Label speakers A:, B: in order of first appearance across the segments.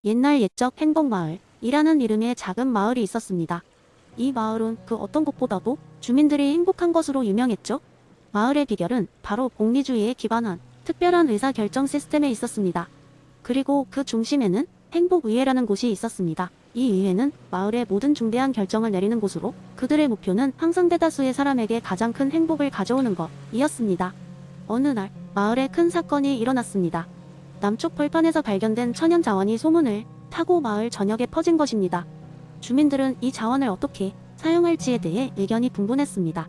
A: 옛날 옛적 행복마을이라는 이름의 작은 마을이 있었습니다. 이 마을은 그 어떤 곳보다도 주민들이 행복한 것으로 유명했죠. 마을의 비결은 바로 복리주의에 기반한 특별한 의사결정 시스템에 있었습니다. 그리고 그 중심에는 행복의회라는 곳이 있었습니다. 이 의회는 마을의 모든 중대한 결정을 내리는 곳으로 그들의 목표는 항상 대다수의 사람에게 가장 큰 행복을 가져오는 것이었습니다. 어느 날 마을에 큰 사건이 일어났습니다. 남쪽 벌판에서 발견된 천연 자원이 소문을 타고 마을 전역에 퍼진 것입니다. 주민들은 이 자원을 어떻게 사용할지에 대해 의견이 분분했습니다.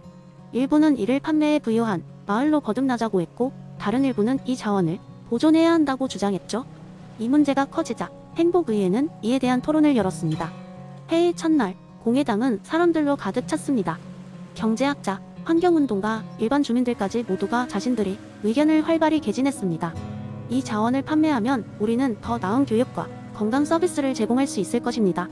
A: 일부는 이를 판매에 부여한 마을로 거듭나자고 했고, 다른 일부는 이 자원을 보존해야 한다고 주장했죠. 이 문제가 커지자 행복의회는 이에 대한 토론을 열었습니다. 회의 첫날, 공회당은 사람들로 가득 찼습니다. 경제학자, 환경운동가, 일반 주민들까지 모두가 자신들의 의견을 활발히 개진했습니다. 이 자원을 판매하면 우리는 더 나은 교육과 건강 서비스를 제공할 수 있을 것입니다.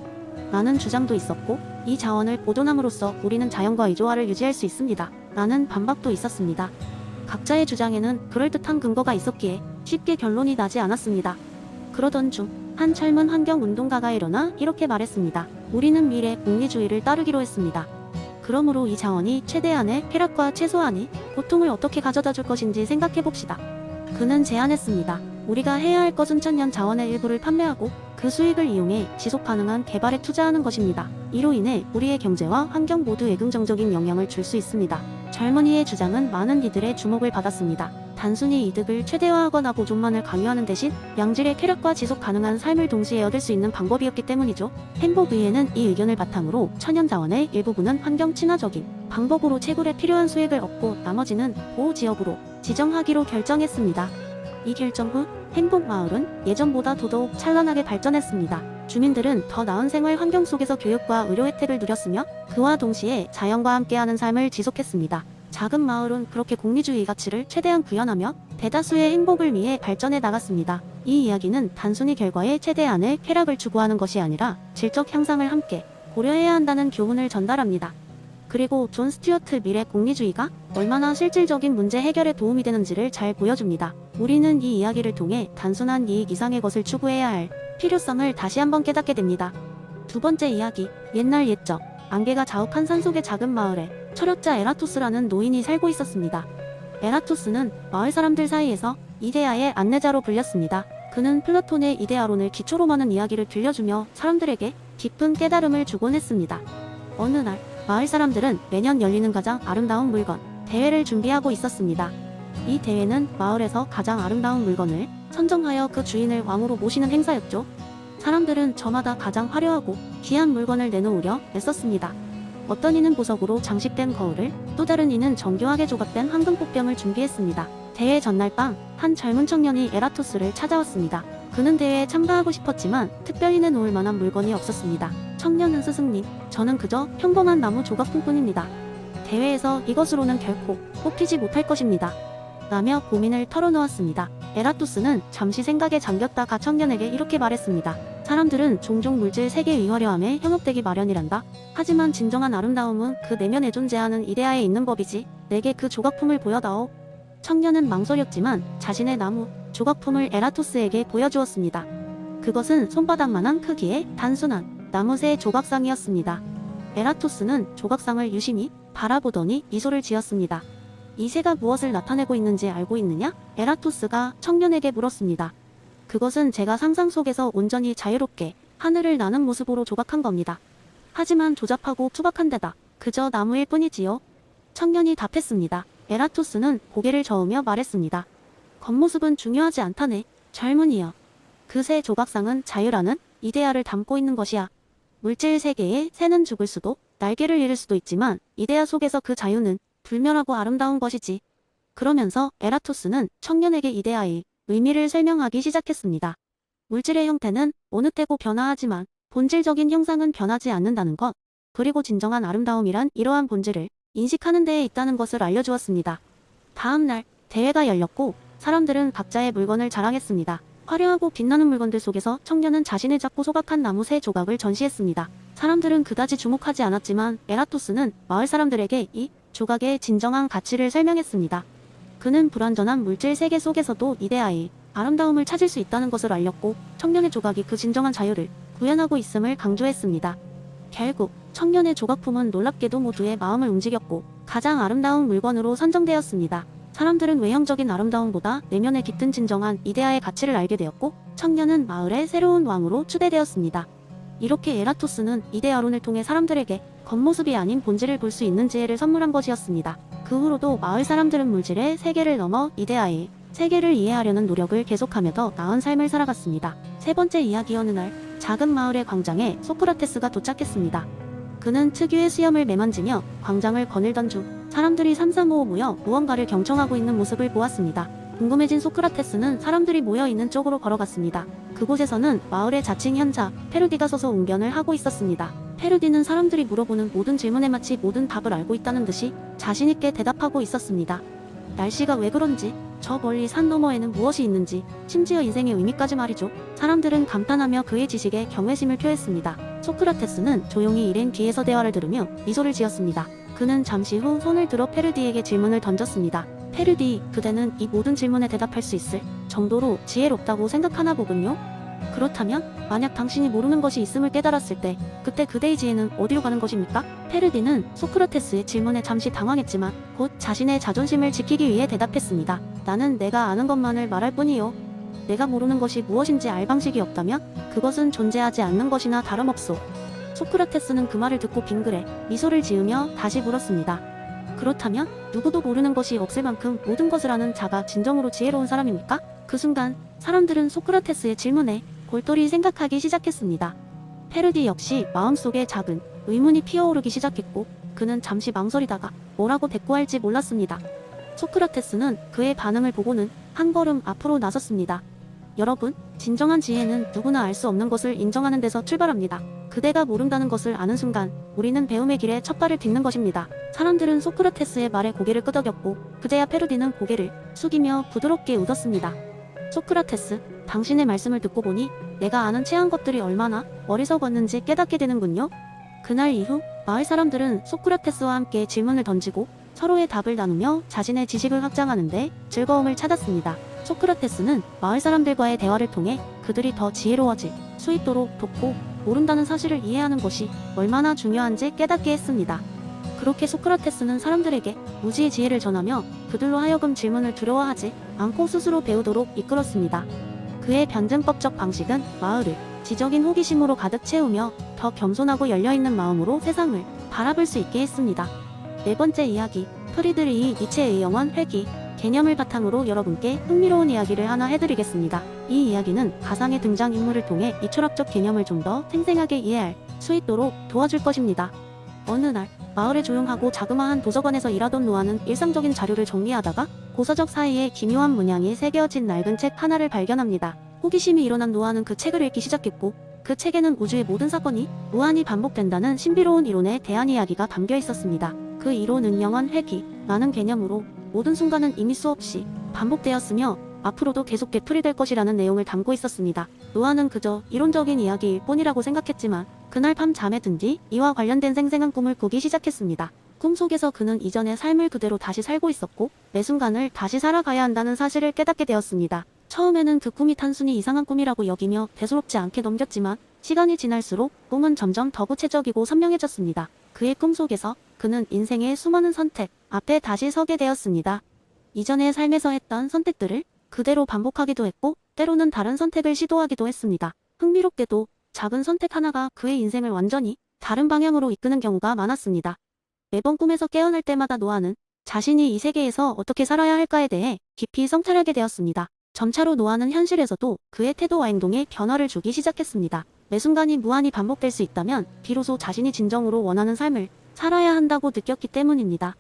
A: 라는 주장도 있었고, 이 자원을 보존함으로써 우리는 자연과 이조화를 유지할 수 있습니다. 라는 반박도 있었습니다. 각자의 주장에는 그럴듯한 근거가 있었기에 쉽게 결론이 나지 않았습니다. 그러던 중 한 젊은 환경운동가가 일어나 이렇게 말했습니다. 우리는 미래 복리주의를 따르기로 했습니다. 그러므로 이 자원이 최대한의 쾌락과 최소한의 고통을 어떻게 가져다 줄 것인지 생각해봅시다. 그는 제안했습니다. 우리가 해야 할 것은 천연 자원의 일부를 판매하고 그 수익을 이용해 지속 가능한 개발에 투자하는 것입니다. 이로 인해 우리의 경제와 환경 모두에 긍정적인 영향을 줄 수 있습니다. 젊은이의 주장은 많은 이들의 주목을 받았습니다. 단순히 이득을 최대화하거나 보존만을 강요하는 대신 양질의 쾌락과 지속 가능한 삶을 동시에 얻을 수 있는 방법이었기 때문이죠. 행복의회는 이 의견을 바탕으로 천연 자원의 일부분은 환경 친화적인 방법으로 채굴에 필요한 수익을 얻고 나머지는 보호지역으로 지정하기로 결정했습니다. 이 결정 후 행복마을은 예전보다 더더욱 찬란하게 발전했습니다. 주민들은 더 나은 생활 환경 속에서 교육과 의료 혜택을 누렸으며 그와 동시에 자연과 함께하는 삶을 지속했습니다. 작은 마을은 그렇게 공리주의 가치를 최대한 구현하며 대다수의 행복을 위해 발전해 나갔습니다. 이 이야기는 단순히 결과에 최대한의 쾌락을 추구하는 것이 아니라 질적 향상을 함께 고려해야 한다는 교훈을 전달합니다. 그리고 존 스튜어트 밀의 공리주의가 얼마나 실질적인 문제 해결에 도움이 되는지를 잘 보여줍니다. 우리는 이 이야기를 통해 단순한 이익 이상의 것을 추구해야 할 필요성을 다시 한번 깨닫게 됩니다. 두 번째 이야기, 옛날 옛적 안개가 자욱한 산속의 작은 마을에 철학자 에라토스라는 노인이 살고 있었습니다. 에라토스는 마을 사람들 사이에서 이데아의 안내자로 불렸습니다. 그는 플라톤의 이데아론을 기초로 많은 이야기를 들려주며 사람들에게 깊은 깨달음을 주곤 했습니다. 어느 날 마을 사람들은 매년 열리는 가장 아름다운 물건 대회를 준비하고 있었습니다. 이 대회는 마을에서 가장 아름다운 물건을 선정하여 그 주인을 왕으로 모시는 행사였죠. 사람들은 저마다 가장 화려하고 귀한 물건을 내놓으려 애썼습니다. 어떤 이는 보석으로 장식된 거울을, 또 다른 이는 정교하게 조각된 황금꽃병을 준비했습니다. 대회 전날 밤, 한 젊은 청년이 에라토스를 찾아왔습니다. 그는 대회에 참가하고 싶었지만 특별히 내놓을 만한 물건이 없었습니다. 청년은 스승님, 저는 그저 평범한 나무 조각품뿐입니다. 대회에서 이것으로는 결코 뽑히지 못할 것입니다. 라며 고민을 털어놓았습니다. 에라토스는 잠시 생각에 잠겼다가 청년에게 이렇게 말했습니다. 사람들은 종종 물질 세계 위화려함에 현혹되기 마련이란다. 하지만 진정한 아름다움은 그 내면에 존재하는 이데아에 있는 법이지. 내게 그 조각품을 보여다오. 청년은 망설였지만 자신의 나무 조각품을 에라토스에게 보여주었습니다. 그것은 손바닥만한 크기의 단순한 나무새 조각상이었습니다. 에라토스는 조각상을 유심히 바라보더니 미소를 지었습니다. 이 새가 무엇을 나타내고 있는지 알고 있느냐? 에라토스가 청년에게 물었습니다. 그것은 제가 상상 속에서 온전히 자유롭게 하늘을 나는 모습으로 조각한 겁니다. 하지만 조잡하고 투박한 데다 그저 나무일 뿐이지요. 청년이 답했습니다. 에라토스는 고개를 저으며 말했습니다. 겉모습은 중요하지 않다네. 젊은이여. 그 새 조각상은 자유라는 이데아를 담고 있는 것이야. 물질 세계에 새는 죽을 수도 날개를 잃을 수도 있지만 이데아 속에서 그 자유는 불멸하고 아름다운 것이지. 그러면서 에라토스는 청년에게 이데아의 의미를 설명하기 시작했습니다. 물질의 형태는 어느 때고 변화하지만 본질적인 형상은 변하지 않는다는 것, 그리고 진정한 아름다움이란 이러한 본질을 인식하는 데에 있다는 것을 알려주었습니다. 다음 날 대회가 열렸고 사람들은 각자의 물건을 자랑했습니다. 화려하고 빛나는 물건들 속에서 청년은 자신을 잡고 소각한 나무 새 조각을 전시했습니다. 사람들은 그다지 주목하지 않았지만 에라토스는 마을 사람들에게 이 조각의 진정한 가치를 설명했습니다. 그는 불완전한 물질 세계 속에서도 이데아의 아름다움을 찾을 수 있다는 것을 알렸고 청년의 조각이 그 진정한 자유를 구현하고 있음을 강조했습니다. 결국 청년의 조각품은 놀랍게도 모두의 마음을 움직였고 가장 아름다운 물건으로 선정되었습니다. 사람들은 외형적인 아름다움보다 내면의 깃든 진정한 이데아의 가치를 알게 되었고 청년은 마을의 새로운 왕으로 추대되었습니다. 이렇게 에라토스는 이데아론을 통해 사람들에게 겉모습이 아닌 본질을 볼 수 있는 지혜를 선물한 것이었습니다. 그 후로도 마을 사람들은 물질의 세계를 넘어 이데아의 세계를 이해하려는 노력을 계속하며 더 나은 삶을 살아갔습니다. 세 번째 이야기. 어느 날 작은 마을의 광장에 소크라테스가 도착했습니다. 그는 특유의 수염을 매만지며 광장을 거닐던 중 사람들이 삼삼오오 모여 무언가를 경청하고 있는 모습을 보았습니다. 궁금해진 소크라테스는 사람들이 모여있는 쪽으로 걸어갔습니다. 그곳에서는 마을의 자칭 현자 페르디가 서서 웅변을 하고 있었습니다. 페르디는 사람들이 물어보는 모든 질문에 마치 모든 답을 알고 있다는 듯이 자신있게 대답하고 있었습니다. 날씨가 왜 그런지, 저 멀리 산 너머에는 무엇이 있는지, 심지어 인생의 의미까지 말이죠. 사람들은 감탄하며 그의 지식에 경외심을 표했습니다. 소크라테스는 조용히 이른 뒤에서 대화를 들으며 미소를 지었습니다. 그는 잠시 후 손을 들어 페르디에게 질문을 던졌습니다. 페르디, 그대는 이 모든 질문에 대답할 수 있을 정도로 지혜롭다고 생각하나 보군요? 그렇다면 만약 당신이 모르는 것이 있음을 깨달았을 때 그때 그대의 지혜는 어디로 가는 것입니까? 페르디는 소크라테스의 질문에 잠시 당황했지만 곧 자신의 자존심을 지키기 위해 대답했습니다. 나는 내가 아는 것만을 말할 뿐이요. 내가 모르는 것이 무엇인지 알 방식이 없다면 그것은 존재하지 않는 것이나 다름없소. 소크라테스는 그 말을 듣고 빙그레 미소를 지으며 다시 물었습니다. 그렇다면 누구도 모르는 것이 없을 만큼 모든 것을 아는 자가 진정으로 지혜로운 사람입니까? 그 순간 사람들은 소크라테스의 질문에 골똘히 생각하기 시작했습니다. 페르디 역시 마음속에 작은 의문이 피어오르기 시작했고 그는 잠시 망설이다가 뭐라고 대꾸할지 몰랐습니다. 소크라테스는 그의 반응을 보고는 한 걸음 앞으로 나섰습니다. 여러분, 진정한 지혜는 누구나 알 수 없는 것을 인정하는 데서 출발합니다. 그대가 모른다는 것을 아는 순간 우리는 배움의 길에 첫 발을 딛는 것입니다. 사람들은 소크라테스의 말에 고개를 끄덕였고 그제야 페르디는 고개를 숙이며 부드럽게 웃었습니다. 소크라테스, 당신의 말씀을 듣고 보니 내가 아는 채한 것들이 얼마나 어리석었는지 깨닫게 되는군요. 그날 이후 마을 사람들은 소크라테스와 함께 질문을 던지고 서로의 답을 나누며 자신의 지식을 확장하는 데 즐거움을 찾았습니다. 소크라테스는 마을 사람들과의 대화를 통해 그들이 더 지혜로워질 수 있도록 돕고 모른다는 사실을 이해하는 것이 얼마나 중요한지 깨닫게 했습니다. 그렇게 소크라테스는 사람들에게 무지의 지혜를 전하며 그들로 하여금 질문을 두려워하지 않고 스스로 배우도록 이끌었습니다. 그의 변증법적 방식은 마을을 지적인 호기심으로 가득 채우며 더 겸손하고 열려있는 마음으로 세상을 바라볼 수 있게 했습니다. 네 번째 이야기, 프리드리히 니체의 영원 회귀. 개념을 바탕으로 여러분께 흥미로운 이야기를 하나 해드리겠습니다. 이 이야기는 가상의 등장인물을 통해 이 철학적 개념을 좀 더 생생하게 이해할 수 있도록 도와줄 것입니다. 어느 날 마을의 조용하고 자그마한 도서관에서 일하던 노아는 일상적인 자료를 정리하다가 고서적 사이에 기묘한 문양이 새겨진 낡은 책 하나를 발견합니다. 호기심이 일어난 노아는 그 책을 읽기 시작했고 그 책에는 우주의 모든 사건이 무한히 반복된다는 신비로운 이론에 대한 이야기가 담겨 있었습니다. 그 이론은 영원 회귀라는 개념으로 모든 순간은 이미 수없이 반복되었으며 앞으로도 계속 되풀이될 것이라는 내용을 담고 있었습니다. 노아는 그저 이론적인 이야기일 뿐이라고 생각했지만 그날 밤 잠에 든 뒤 이와 관련된 생생한 꿈을 꾸기 시작했습니다. 꿈속에서 그는 이전의 삶을 그대로 다시 살고 있었고 매 순간을 다시 살아가야 한다는 사실을 깨닫게 되었습니다. 처음에는 그 꿈이 단순히 이상한 꿈이라고 여기며 대수롭지 않게 넘겼지만 시간이 지날수록 꿈은 점점 더 구체적이고 선명해졌습니다. 그의 꿈속에서 그는 인생의 수많은 선택 앞에 다시 서게 되었습니다. 이전의 삶에서 했던 선택들을 그대로 반복하기도 했고 때로는 다른 선택을 시도하기도 했습니다. 흥미롭게도 작은 선택 하나가 그의 인생을 완전히 다른 방향으로 이끄는 경우가 많았습니다. 매번 꿈에서 깨어날 때마다 노아는 자신이 이 세계에서 어떻게 살아야 할까에 대해 깊이 성찰하게 되었습니다. 점차로 노아는 현실에서도 그의 태도와 행동에 변화를 주기 시작했습니다. 매 순간이 무한히 반복될 수 있다면 비로소 자신이 진정으로 원하는 삶을 살아야 한다고 느꼈기 때문입니다.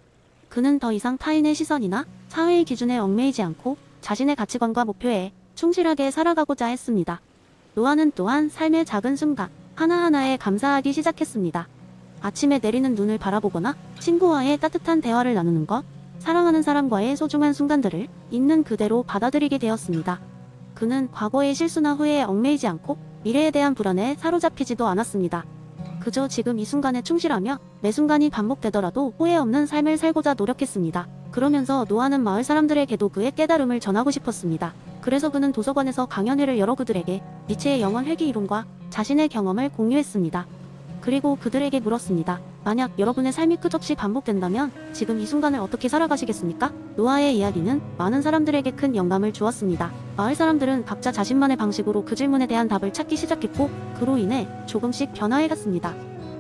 A: 그는 더 이상 타인의 시선이나 사회의 기준에 얽매이지 않고 자신의 가치관과 목표에 충실하게 살아가고자 했습니다. 노아는 또한 삶의 작은 순간 하나하나에 감사하기 시작했습니다. 아침에 내리는 눈을 바라보거나 친구와의 따뜻한 대화를 나누는 것, 사랑하는 사람과의 소중한 순간들을 있는 그대로 받아들이게 되었습니다. 그는 과거의 실수나 후회에 얽매이지 않고 미래에 대한 불안에 사로잡히지도 않았습니다. 그저 지금 이 순간에 충실하며 매 순간이 반복되더라도 후회 없는 삶을 살고자 노력했습니다. 그러면서 노아는 마을 사람들에게도 그의 깨달음을 전하고 싶었습니다. 그래서 그는 도서관에서 강연회를 열어 그들에게 니체의 영원 회귀 이론과 자신의 경험을 공유했습니다. 그리고 그들에게 물었습니다. 만약 여러분의 삶이 끝없이 반복된다면 지금 이 순간을 어떻게 살아가시겠습니까? 노아의 이야기는 많은 사람들에게 큰 영감을 주었습니다. 마을 사람들은 각자 자신만의 방식으로 그 질문에 대한 답을 찾기 시작했고 그로 인해 조금씩 변화해갔습니다.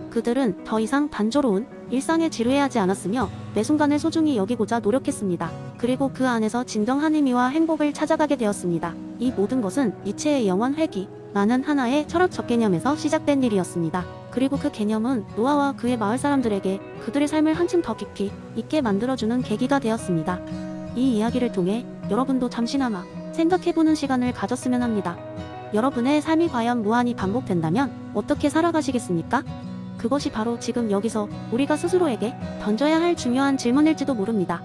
A: 그들은 더 이상 단조로운 일상에 지루해하지 않았으며 매 순간을 소중히 여기고자 노력했습니다. 그리고 그 안에서 진정한 의미와 행복을 찾아가게 되었습니다. 이 모든 것은 니체의 영원 회귀 라는 하나의 철학적 개념에서 시작된 일이었습니다. 그리고 그 개념은 노아와 그의 마을 사람들에게 그들의 삶을 한층 더 깊이 있게 만들어주는 계기가 되었습니다. 이 이야기를 통해 여러분도 잠시나마 생각해보는 시간을 가졌으면 합니다. 여러분의 삶이 과연 무한히 반복된다면 어떻게 살아가시겠습니까? 그것이 바로 지금 여기서 우리가 스스로에게 던져야 할 중요한 질문일지도 모릅니다.